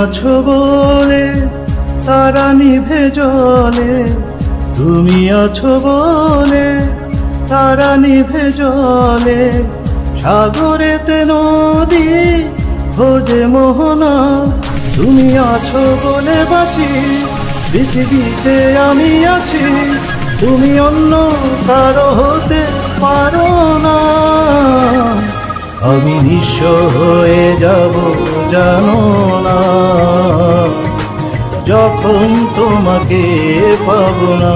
আছো বলে তারা নিভে জলে, তুমি আছো বলে তারা নিভে জলে। সাগরেতে নদী খোঁজে মোহনা, তুমি আছো বলে বাঁচি, পৃথিবীতে আমি আছি। তুমি অন্য কারো হতে পারো না। আমি নিঃস্ব হয়ে যাব জানো না, যখন তোমাকে পাবো না।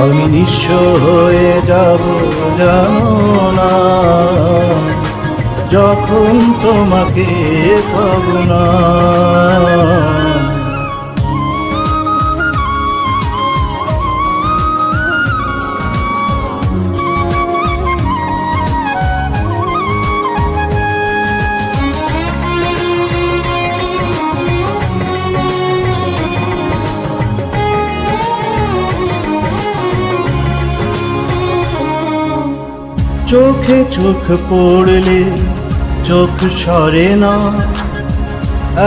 আমি নিঃস্ব হয়ে যাব জানো না, যখন তোমাকে পাবো না। চোখে চোখ পড়লে চোখ সরে না,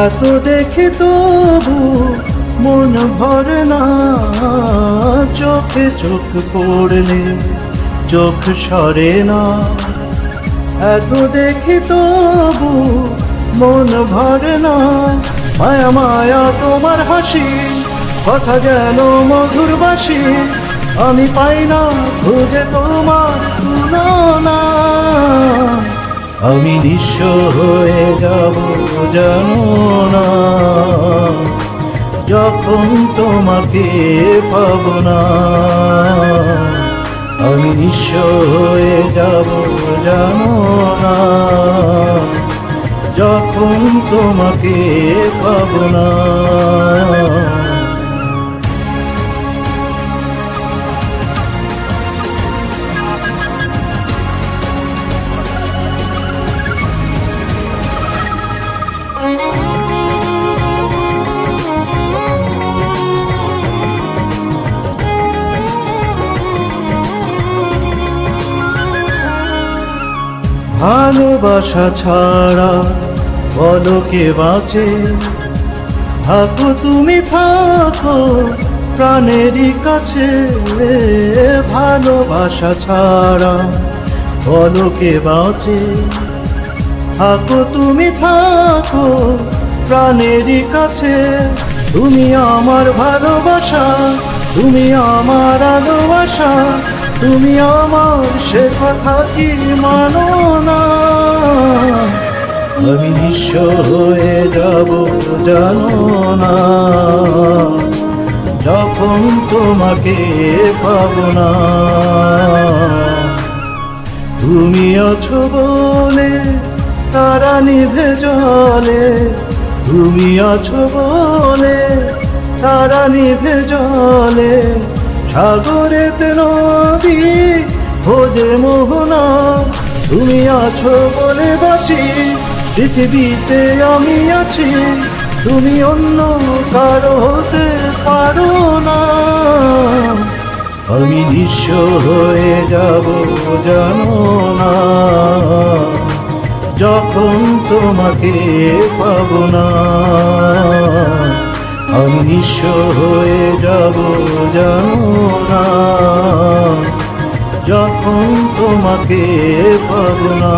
এত দেখে তবু মন ভরে না। চোখে চোখ পড়লে চোখ সরে না, এত দেখে তবু মন ভরে না। মায়া মায়া তোমার হাসি, কথা যেন মধুর বাসি, আমি পাই না খুঁজে তোমার তুলনা। আমি নিঃস্ব হয়ে যাব জানো না, যখন তোমাকে পাবো না। আমি নিঃস্ব হয়ে যাব জানো না, যখন তোমাকে পাবো না। ভালোবাসা ছাড়া বলো কে বাঁচে, থাকো তুমি থাকো প্রাণেরই কাছে। ভালোবাসা ছাড়া বলো কে বাঁচে, থাকো তুমি থাকো প্রাণেরই কাছে। তুমি আমার ভালোবাসা, তুমি আমার ভালোবাসা, তুমি আমার সে কথা কি মানো না। আমি নিঃস্ব হয়ে যাব জানো না, যখন তোমাকে পাবো না। তুমি আছো বলে তারা নিভে জলে, তুমি আছো বলে তারা নিভে জলে। সাগরেতে নদী খোঁজে মোহনা, তুমি আছো বলে বাঁচি, পৃথিবীতে আমি আছি। তুমি অন্য কারো হতে পারো না। আমি নিঃস্ব হয়ে যাব জানো না, যখন তোমাকে পাবো না। আমি নিঃস্ব হয়ে যাব জানো না, যখন তোমাকে পাবো না।